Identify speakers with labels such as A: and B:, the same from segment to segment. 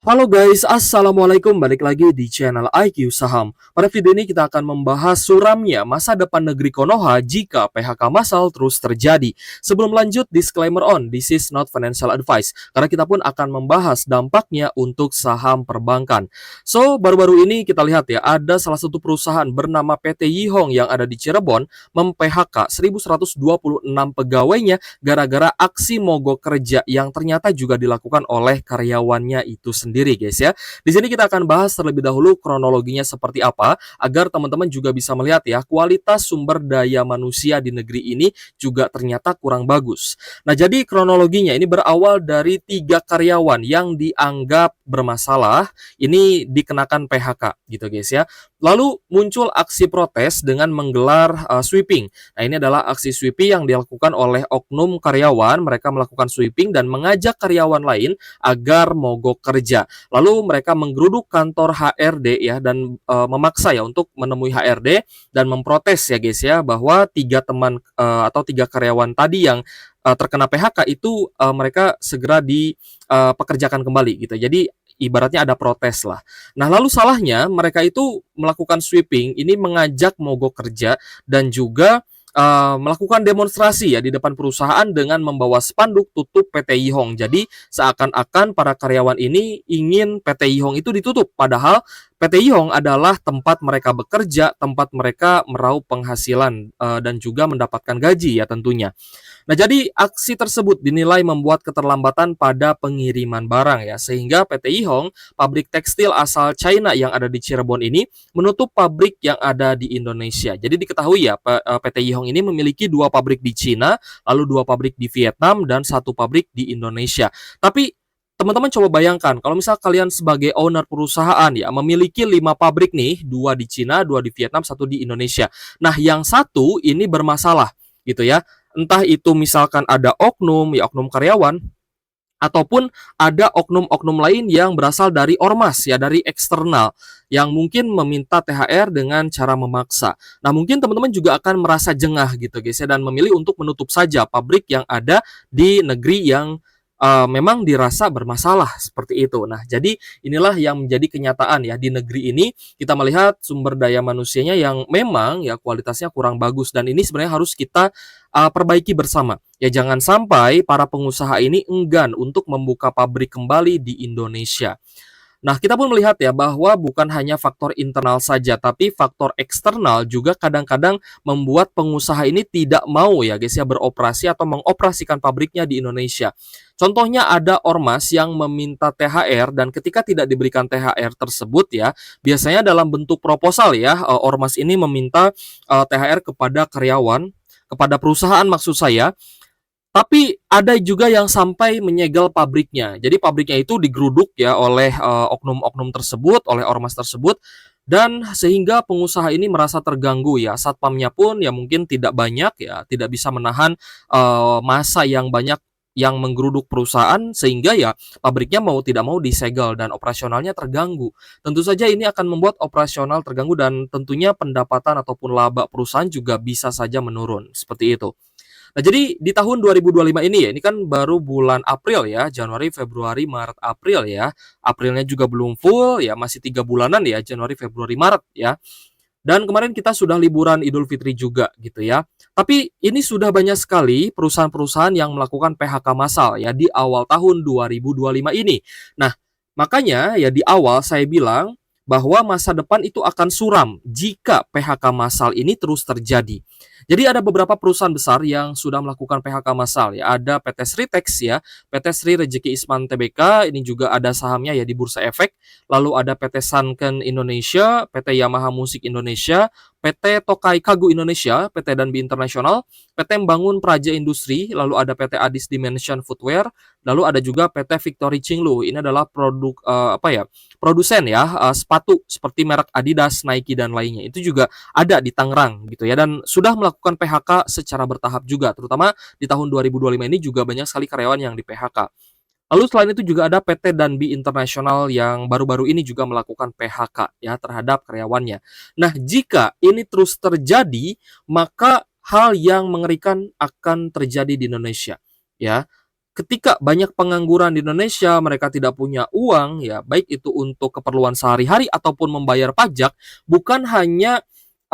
A: Halo guys, Assalamualaikum. Balik lagi di channel IQ Saham. Pada video ini kita akan membahas suramnya masa depan negeri Konoha jika PHK massal terus terjadi. Sebelum lanjut, disclaimer on, this is not financial advice. Karena kita pun akan membahas dampaknya untuk saham perbankan. So, baru-baru ini kita lihat ya, ada salah satu perusahaan bernama PT Yihong yang ada di Cirebon mem-PHK 1126 pegawainya gara-gara aksi mogok kerja yang ternyata juga dilakukan oleh karyawannya itu sendiri guys ya. Di sini kita akan bahas terlebih dahulu kronologinya seperti apa agar teman-teman juga bisa melihat ya kualitas sumber daya manusia di negeri ini juga ternyata kurang bagus. Nah, jadi kronologinya ini berawal dari 3 karyawan yang dianggap bermasalah ini dikenakan PHK gitu guys ya. Lalu muncul aksi protes dengan menggelar sweeping. Nah, ini adalah aksi sweeping yang dilakukan oleh oknum karyawan. Mereka melakukan sweeping dan mengajak karyawan lain agar mogok kerja. Lalu mereka menggeruduk kantor HRD ya dan memaksa ya untuk menemui HRD dan memprotes ya guys ya bahwa 3 teman atau 3 karyawan tadi yang terkena PHK itu mereka segera dipekerjakan kembali gitu. Jadi ibaratnya ada protes lah. Nah, lalu salahnya mereka itu melakukan sweeping ini mengajak mogok kerja dan juga melakukan demonstrasi ya di depan perusahaan dengan membawa spanduk tutup PT Yihong. Jadi seakan-akan para karyawan ini ingin PT Yihong itu ditutup, padahal PT Yihong adalah tempat mereka bekerja, tempat mereka meraup penghasilan dan juga mendapatkan gaji ya tentunya. Nah, jadi aksi tersebut dinilai membuat keterlambatan pada pengiriman barang ya, sehingga PT Yihong, pabrik tekstil asal China yang ada di Cirebon ini, menutup pabrik yang ada di Indonesia. Jadi diketahui ya, PT Yihong ini memiliki 2 pabrik di Cina, lalu 2 pabrik di Vietnam, dan 1 pabrik di Indonesia. Tapi teman-teman coba bayangkan, kalau misal kalian sebagai owner perusahaan ya, memiliki 5 pabrik nih, 2 di Cina, 2 di Vietnam, 1 di Indonesia. Nah, yang satu ini bermasalah gitu ya. Entah itu misalkan ada oknum, ya oknum karyawan, ataupun ada oknum-oknum lain yang berasal dari ormas ya, dari eksternal yang mungkin meminta THR dengan cara memaksa. Nah, mungkin teman-teman juga akan merasa jengah gitu guys ya dan memilih untuk menutup saja pabrik yang ada di negeri yang memang dirasa bermasalah seperti itu. Nah, jadi inilah yang menjadi kenyataan ya di negeri ini kita melihat sumber daya manusianya yang memang ya kualitasnya kurang bagus dan ini sebenarnya harus kita perbaiki bersama. Ya jangan sampai para pengusaha ini enggan untuk membuka pabrik kembali di Indonesia. Nah, kita pun melihat ya bahwa bukan hanya faktor internal saja, tapi faktor eksternal juga kadang-kadang membuat pengusaha ini tidak mau ya guys ya beroperasi atau mengoperasikan pabriknya di Indonesia. Contohnya ada ormas yang meminta THR dan ketika tidak diberikan THR tersebut ya, biasanya dalam bentuk proposal ya, ormas ini meminta THR kepada karyawan, kepada perusahaan maksud saya, tapi ada juga yang sampai menyegel pabriknya. Jadi pabriknya itu digeruduk ya oleh oknum-oknum tersebut, oleh ormas tersebut, dan sehingga pengusaha ini merasa terganggu ya. Satpamnya pun ya mungkin tidak banyak ya, tidak bisa menahan massa yang banyak yang menggeruduk perusahaan sehingga ya pabriknya mau tidak mau disegel dan operasionalnya terganggu. Tentu saja ini akan membuat operasional terganggu dan tentunya pendapatan ataupun laba perusahaan juga bisa saja menurun seperti itu. Nah, jadi di tahun 2025 ini ya, ini kan baru bulan April ya, Januari, Februari, Maret, April ya. Aprilnya juga belum full ya, masih 3 bulanan ya, Januari, Februari, Maret ya. Dan kemarin kita sudah liburan Idul Fitri juga gitu ya. Tapi ini sudah banyak sekali perusahaan-perusahaan yang melakukan PHK massal ya di awal tahun 2025 ini. Nah, makanya ya di awal saya bilang bahwa masa depan itu akan suram jika PHK massal ini terus terjadi. Jadi ada beberapa perusahaan besar yang sudah melakukan PHK massal ya. Ada PT Sritex ya, PT Sri Rejeki Isman Tbk, ini juga ada sahamnya ya di Bursa Efek. Lalu ada PT Sanken Indonesia, PT Yamaha Musik Indonesia, PT Tokai Kagu Indonesia, PT Danbi Internasional, PT Membangun Praja Industri, lalu ada PT Adis Dimension Footwear, lalu ada juga PT Victory Chinglu. Ini adalah produk produsen ya sepatu seperti merek Adidas, Nike dan lainnya. Itu juga ada di Tangerang gitu ya dan sudah melakukan PHK secara bertahap juga terutama di tahun 2025 ini juga banyak sekali karyawan yang di PHK. Lalu selain itu juga ada PT Danbi Internasional yang baru-baru ini juga melakukan PHK ya terhadap karyawannya. Nah, jika ini terus terjadi, maka hal yang mengerikan akan terjadi di Indonesia ya. ketika banyak pengangguran di Indonesia, mereka tidak punya uang, ya baik itu untuk keperluan sehari-hari ataupun membayar pajak, bukan hanya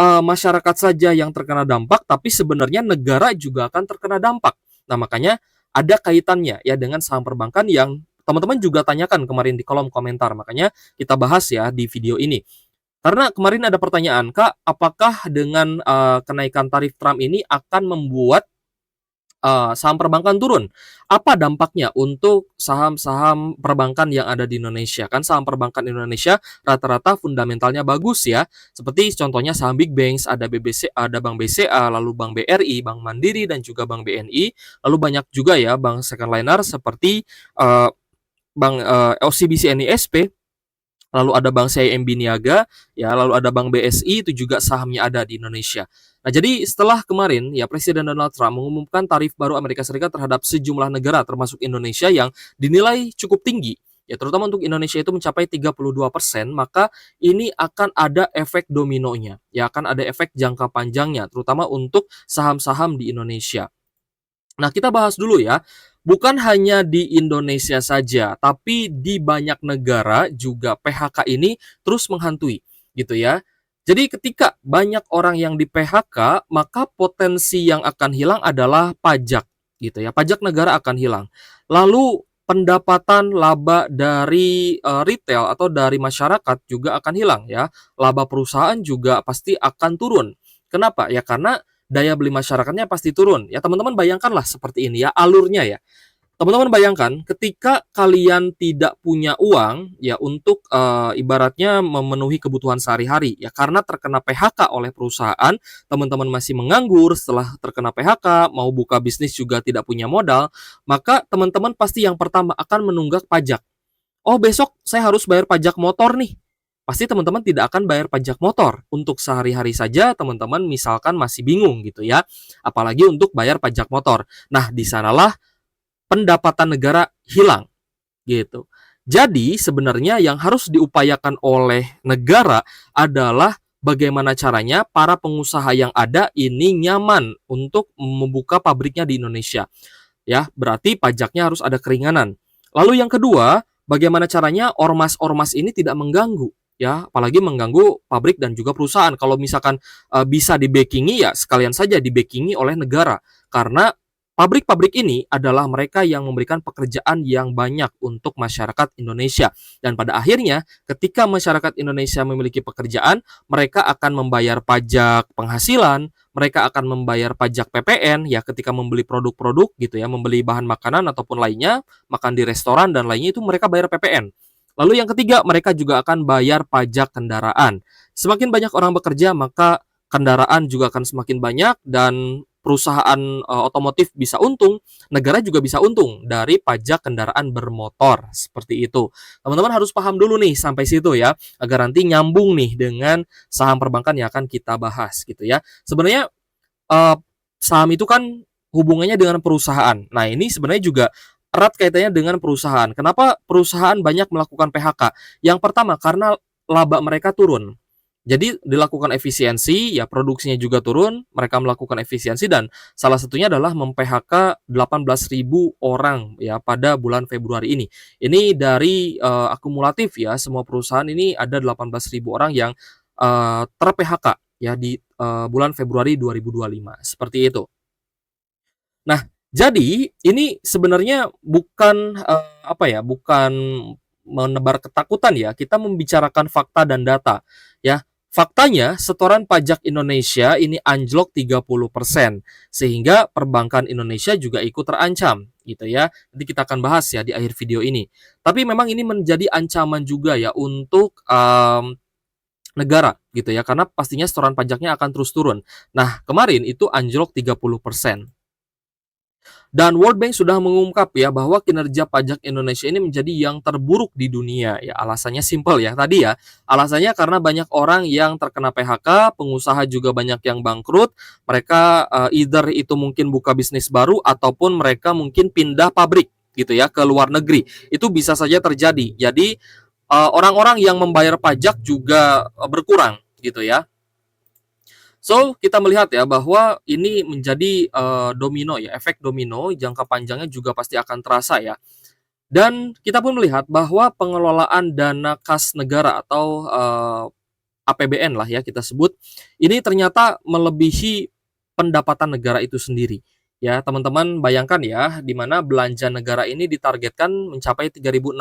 A: masyarakat saja yang terkena dampak, tapi sebenarnya negara juga akan terkena dampak. Nah, makanya ada kaitannya ya dengan saham perbankan yang teman-teman juga tanyakan kemarin di kolom komentar. Makanya kita bahas ya di video ini. Karena kemarin ada pertanyaan, Kak, apakah dengan kenaikan tarif Trump ini akan membuat saham perbankan turun? Apa dampaknya untuk saham-saham perbankan yang ada di Indonesia? Kan saham perbankan Indonesia rata-rata fundamentalnya bagus ya. Seperti contohnya saham Big Banks, ada BBC, ada Bank BCA, lalu Bank BRI, Bank Mandiri dan juga Bank BNI. Lalu banyak juga ya bank secondliner seperti Bank OCBC NISP, lalu ada Bank CIMB Niaga, ya, lalu ada Bank BSI, itu juga sahamnya ada di Indonesia. Nah, jadi setelah kemarin ya Presiden Donald Trump mengumumkan tarif baru Amerika Serikat terhadap sejumlah negara termasuk Indonesia yang dinilai cukup tinggi, ya terutama untuk Indonesia itu mencapai 32%, maka ini akan ada efek dominonya, ya akan ada efek jangka panjangnya terutama untuk saham-saham di Indonesia. Nah, kita bahas dulu ya. Bukan hanya di Indonesia saja, tapi di banyak negara juga PHK ini terus menghantui, gitu ya. Jadi ketika banyak orang yang di PHK, maka potensi yang akan hilang adalah pajak, gitu ya. Pajak negara akan hilang. Lalu pendapatan laba dari retail atau dari masyarakat juga akan hilang ya. Laba perusahaan juga pasti akan turun. Kenapa? Ya karena daya beli masyarakatnya pasti turun. Ya teman-teman bayangkanlah seperti ini ya alurnya ya. Teman-teman bayangkan ketika kalian tidak punya uang ya untuk ibaratnya memenuhi kebutuhan sehari-hari ya karena terkena PHK oleh perusahaan, teman-teman masih menganggur setelah terkena PHK, mau buka bisnis juga tidak punya modal, maka teman-teman pasti yang pertama akan menunggak pajak. Oh, besok saya harus bayar pajak motor nih. Pasti teman-teman tidak akan bayar pajak motor. Untuk sehari-hari saja teman-teman misalkan masih bingung gitu ya. Apalagi untuk bayar pajak motor. Nah, di sanalah pendapatan negara hilang gitu. Jadi sebenarnya yang harus diupayakan oleh negara adalah bagaimana caranya para pengusaha yang ada ini nyaman untuk membuka pabriknya di Indonesia. Ya, berarti pajaknya harus ada keringanan. Lalu yang kedua, bagaimana caranya ormas-ormas ini tidak mengganggu ya, apalagi mengganggu pabrik dan juga perusahaan. Kalau misalkan bisa di-backingi ya sekalian saja di-backingi oleh negara. Karena pabrik-pabrik ini adalah mereka yang memberikan pekerjaan yang banyak untuk masyarakat Indonesia. Dan pada akhirnya, ketika masyarakat Indonesia memiliki pekerjaan, mereka akan membayar pajak penghasilan, mereka akan membayar pajak PPN ya ketika membeli produk-produk gitu ya, membeli bahan makanan ataupun lainnya, makan di restoran dan lainnya itu mereka bayar PPN. Lalu yang ketiga, mereka juga akan bayar pajak kendaraan. Semakin banyak orang bekerja, maka kendaraan juga akan semakin banyak dan perusahaan otomotif bisa untung, negara juga bisa untung dari pajak kendaraan bermotor. Seperti itu. Teman-teman harus paham dulu nih sampai situ ya, agar nanti nyambung nih dengan saham perbankan yang akan kita bahas gitu ya. Sebenarnya saham itu kan hubungannya dengan perusahaan. Nah, ini sebenarnya juga erat kaitannya dengan perusahaan. Kenapa perusahaan banyak melakukan PHK? Yang pertama karena laba mereka turun. Jadi dilakukan efisiensi, ya produksinya juga turun, mereka melakukan efisiensi dan salah satunya adalah mem-PHK 18.000 orang ya pada bulan Februari ini. Ini dari akumulatif ya, semua perusahaan ini ada 18.000 orang yang ter-PHK ya di bulan Februari 2025. Seperti itu. Nah, jadi ini sebenarnya bukan bukan menebar ketakutan ya, kita membicarakan fakta dan data ya. Faktanya, setoran pajak Indonesia ini anjlok 30%, sehingga perbankan Indonesia juga ikut terancam, gitu ya. Nanti kita akan bahas ya di akhir video ini. Tapi memang ini menjadi ancaman juga ya untuk negara, gitu ya, karena pastinya setoran pajaknya akan terus turun. Nah, kemarin itu anjlok 30%. Dan World Bank sudah mengungkap ya bahwa kinerja pajak Indonesia ini menjadi yang terburuk di dunia. Ya, alasannya simpel ya tadi ya. Alasannya karena banyak orang yang terkena PHK, pengusaha juga banyak yang bangkrut. Mereka either itu mungkin buka bisnis baru ataupun mereka mungkin pindah pabrik gitu ya ke luar negeri. Itu bisa saja terjadi. Jadi orang-orang yang membayar pajak juga berkurang gitu ya. So, kita melihat ya bahwa ini menjadi domino ya, efek domino jangka panjangnya juga pasti akan terasa ya. Dan kita pun melihat bahwa pengelolaan dana kas negara atau APBN lah ya kita sebut, ini ternyata melebihi pendapatan negara itu sendiri. Ya, teman-teman bayangkan ya, di mana belanja negara ini ditargetkan mencapai 3.600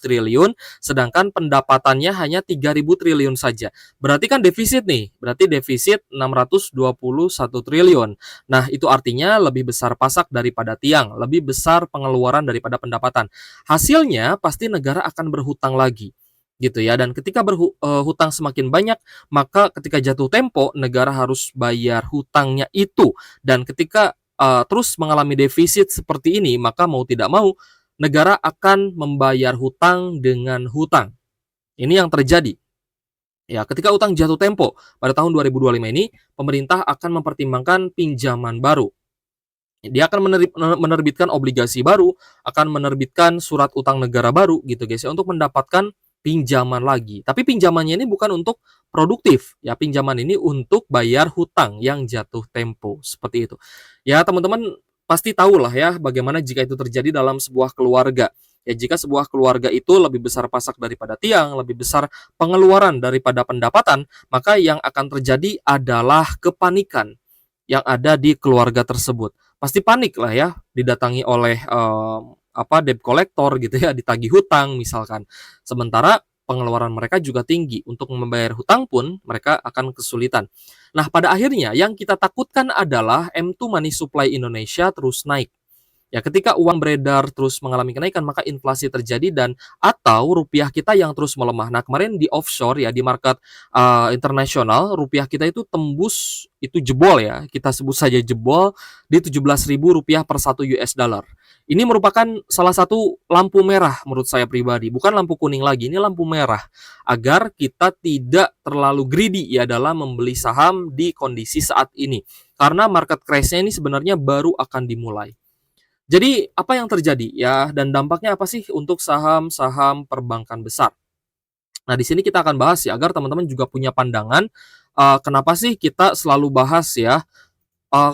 A: triliun, sedangkan pendapatannya hanya 3.000 triliun saja. Berarti kan defisit nih, berarti defisit 621 triliun. Nah, itu artinya lebih besar pasak daripada tiang, lebih besar pengeluaran daripada pendapatan. Hasilnya pasti negara akan berhutang lagi gitu ya. Dan ketika hutang semakin banyak, maka ketika jatuh tempo negara harus bayar hutangnya itu. Dan ketika terus mengalami defisit seperti ini, maka mau tidak mau negara akan membayar hutang dengan hutang. Ini yang terjadi. Ya, ketika utang jatuh tempo pada tahun 2025 ini, pemerintah akan mempertimbangkan pinjaman baru. Dia akan menerbitkan obligasi baru, akan menerbitkan surat utang negara baru gitu guys ya, untuk mendapatkan pinjaman lagi. Tapi pinjamannya ini bukan untuk produktif, ya pinjaman ini untuk bayar hutang yang jatuh tempo, seperti itu. Ya teman-teman pasti tahu lah ya bagaimana jika itu terjadi dalam sebuah keluarga. Ya jika sebuah keluarga itu lebih besar pasak daripada tiang, lebih besar pengeluaran daripada pendapatan, maka yang akan terjadi adalah kepanikan yang ada di keluarga tersebut. Pasti panik lah ya, didatangi oleh debt collector gitu ya, ditagih hutang misalkan. Sementara pengeluaran mereka juga tinggi. Untuk membayar hutang pun mereka akan kesulitan. Nah, pada akhirnya yang kita takutkan adalah M2 money supply Indonesia terus naik. Ya, ketika uang beredar terus mengalami kenaikan, maka inflasi terjadi dan atau rupiah kita yang terus melemah. Nah, kemarin di offshore ya, di market internasional, rupiah kita itu tembus, itu jebol ya, kita sebut saja jebol di 17.000 rupiah per 1 US dollar. Ini merupakan salah satu lampu merah menurut saya pribadi, bukan lampu kuning lagi, ini lampu merah. Agar kita tidak terlalu greedy ya dalam membeli saham di kondisi saat ini. Karena market crash-nya ini sebenarnya baru akan dimulai. Jadi apa yang terjadi ya dan dampaknya apa sih untuk saham-saham perbankan besar? Nah, di sini kita akan bahas ya agar teman-teman juga punya pandangan kenapa sih kita selalu bahas ya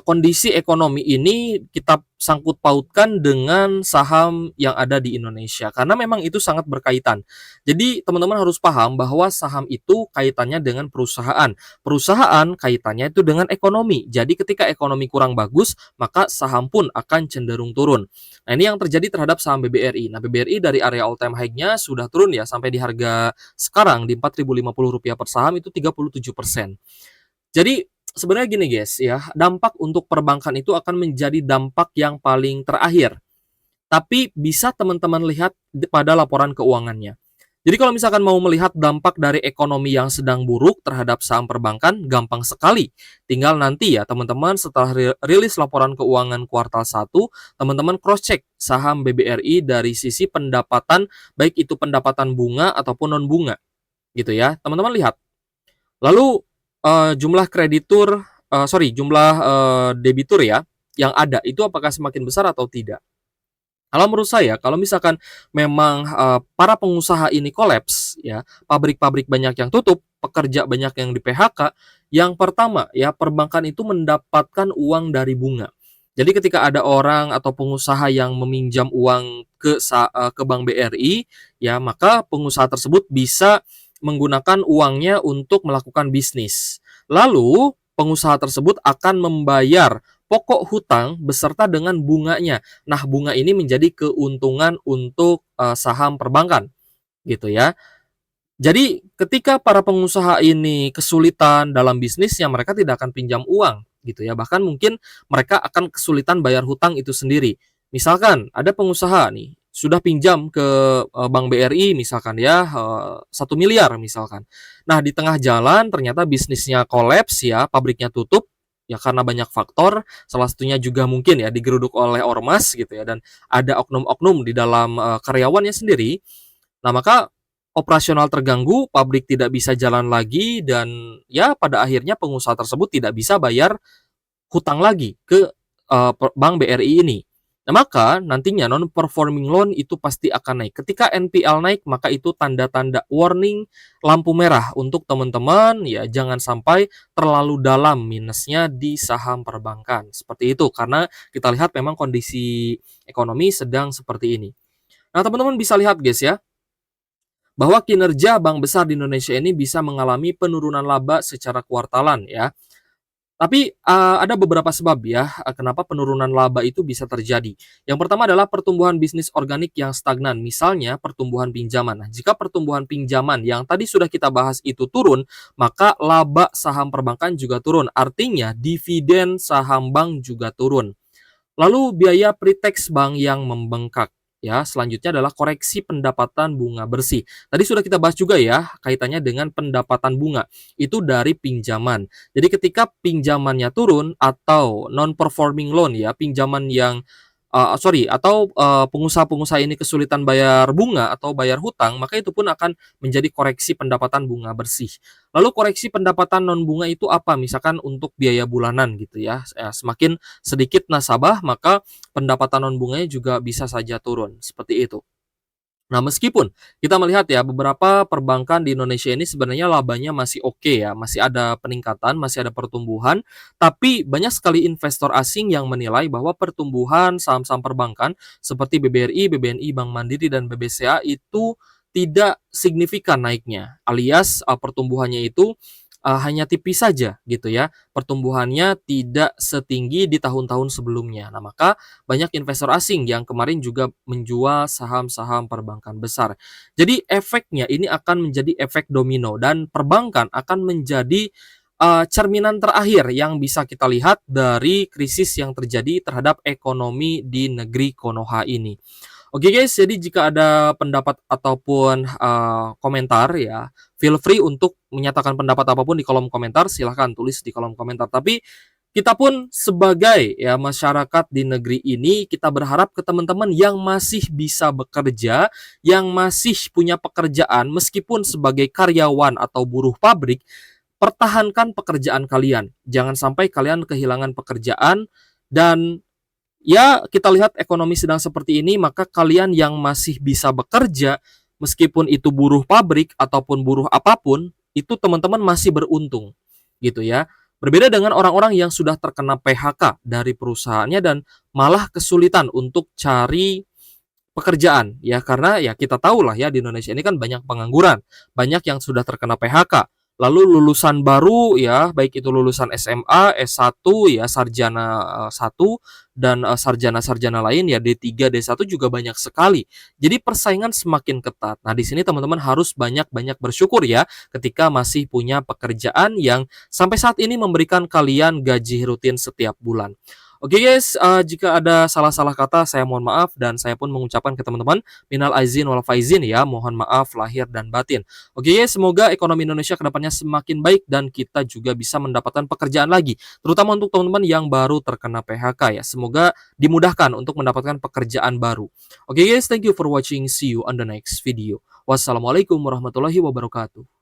A: kondisi ekonomi ini kita sangkut pautkan dengan saham yang ada di Indonesia karena memang itu sangat berkaitan. Jadi teman-teman harus paham bahwa saham itu kaitannya dengan perusahaan. Perusahaan kaitannya itu dengan ekonomi. Jadi ketika ekonomi kurang bagus, maka saham pun akan cenderung turun. Nah, ini yang terjadi terhadap saham BBRI. Nah, BBRI dari area all time high-nya sudah turun ya sampai di harga sekarang di Rp4.050 per saham itu 37%. Jadi sebenarnya gini guys ya, dampak untuk perbankan itu akan menjadi dampak yang paling terakhir. Tapi bisa teman-teman lihat pada laporan keuangannya. Jadi kalau misalkan mau melihat dampak dari ekonomi yang sedang buruk terhadap saham perbankan, gampang sekali. Tinggal nanti ya teman-teman setelah rilis laporan keuangan kuartal 1, teman-teman cross-check saham BBRI dari sisi pendapatan, baik itu pendapatan bunga ataupun non-bunga. Gitu ya, teman-teman lihat. Lalu jumlah kreditur, jumlah debitur ya, yang ada itu apakah semakin besar atau tidak? Kalau menurut saya, kalau misalkan memang para pengusaha ini kolaps, ya, pabrik-pabrik banyak yang tutup, pekerja banyak yang di PHK, yang pertama ya perbankan itu mendapatkan uang dari bunga. Jadi ketika ada orang atau pengusaha yang meminjam uang ke Bank BRI, ya maka pengusaha tersebut bisa menggunakan uangnya untuk melakukan bisnis. Lalu pengusaha tersebut akan membayar pokok hutang beserta dengan bunganya. Nah, bunga ini menjadi keuntungan untuk saham perbankan, gitu ya. Jadi, ketika para pengusaha ini kesulitan dalam bisnisnya, mereka tidak akan pinjam uang, gitu ya. Bahkan mungkin mereka akan kesulitan bayar hutang itu sendiri. Misalkan ada pengusaha nih sudah pinjam ke Bank BRI misalkan ya 1 miliar misalkan. Nah, di tengah jalan ternyata bisnisnya kolaps ya, pabriknya tutup ya karena banyak faktor, salah satunya juga mungkin ya digeruduk oleh ormas gitu ya dan ada oknum-oknum di dalam karyawannya sendiri. Nah, maka operasional terganggu, pabrik tidak bisa jalan lagi dan ya pada akhirnya pengusaha tersebut tidak bisa bayar hutang lagi ke Bank BRI ini. Nah, maka nantinya non-performing loan itu pasti akan naik. Ketika NPL naik, maka itu tanda-tanda warning lampu merah untuk teman-teman ya jangan sampai terlalu dalam minusnya di saham perbankan. Seperti itu, karena kita lihat memang kondisi ekonomi sedang seperti ini. Nah, teman-teman bisa lihat guys ya, bahwa kinerja bank besar di Indonesia ini bisa mengalami penurunan laba secara kuartalan ya. Tapi ada beberapa sebab ya, kenapa penurunan laba itu bisa terjadi. Yang pertama adalah pertumbuhan bisnis organik yang stagnan, misalnya pertumbuhan pinjaman. Nah, jika pertumbuhan pinjaman yang tadi sudah kita bahas itu turun, maka laba saham perbankan juga turun. Artinya dividen saham bank juga turun. Lalu biaya pre-tax bank yang membengkak. Ya, selanjutnya adalah koreksi pendapatan bunga bersih. Tadi sudah kita bahas juga ya, kaitannya dengan pendapatan bunga. Itu dari pinjaman. Jadi ketika pinjamannya turun atau non-performing loan ya, pinjaman yang pengusaha-pengusaha ini kesulitan bayar bunga atau bayar hutang, maka itu pun akan menjadi koreksi pendapatan bunga bersih. Lalu koreksi pendapatan non bunga itu apa? Misalkan untuk biaya bulanan gitu ya. Semakin sedikit nasabah, maka pendapatan non bunganya juga bisa saja turun. Seperti itu. Nah, meskipun kita melihat ya beberapa perbankan di Indonesia ini sebenarnya labanya masih oke ya, masih ada peningkatan, masih ada pertumbuhan, tapi banyak sekali investor asing yang menilai bahwa pertumbuhan saham-saham perbankan seperti BBRI, BBNI, Bank Mandiri dan BBCA itu tidak signifikan naiknya, alias pertumbuhannya itu hanya tipis saja gitu ya. Pertumbuhannya tidak setinggi di tahun-tahun sebelumnya. Nah, maka banyak investor asing yang kemarin juga menjual saham-saham perbankan besar. Jadi efeknya ini akan menjadi efek domino dan perbankan akan menjadi cerminan terakhir yang bisa kita lihat dari krisis yang terjadi terhadap ekonomi di negeri Konoha ini. Oke guys, jadi jika ada pendapat ataupun komentar ya, feel free untuk menyatakan pendapat apapun di kolom komentar, silahkan tulis di kolom komentar. Tapi kita pun sebagai ya masyarakat di negeri ini, kita berharap ke teman-teman yang masih bisa bekerja, yang masih punya pekerjaan meskipun sebagai karyawan atau buruh pabrik, pertahankan pekerjaan kalian. Jangan sampai kalian kehilangan pekerjaan dan ya, kita lihat ekonomi sedang seperti ini, maka kalian yang masih bisa bekerja, meskipun itu buruh pabrik ataupun buruh apapun, itu teman-teman masih beruntung, gitu ya. Berbeda dengan orang-orang yang sudah terkena PHK dari perusahaannya dan malah kesulitan untuk cari pekerjaan, ya karena ya kita tahu lah ya di Indonesia ini kan banyak pengangguran, banyak yang sudah terkena PHK. Lalu lulusan baru ya, baik itu lulusan SMA, S1 ya, sarjana 1 dan sarjana-sarjana lain ya D3, D1 juga banyak sekali. Jadi persaingan semakin ketat. Nah, di sini teman-teman harus banyak-banyak bersyukur ya ketika masih punya pekerjaan yang sampai saat ini memberikan kalian gaji rutin setiap bulan. Oke guys, jika ada salah-salah kata saya mohon maaf dan saya pun mengucapkan ke teman-teman minal aizin wal faizin ya, mohon maaf lahir dan batin. Oke guys, semoga ekonomi Indonesia kedepannya semakin baik dan kita juga bisa mendapatkan pekerjaan lagi, terutama untuk teman-teman yang baru terkena PHK ya. Semoga dimudahkan untuk mendapatkan pekerjaan baru. Oke guys, thank you for watching. See you on the next video. Wassalamualaikum warahmatullahi wabarakatuh.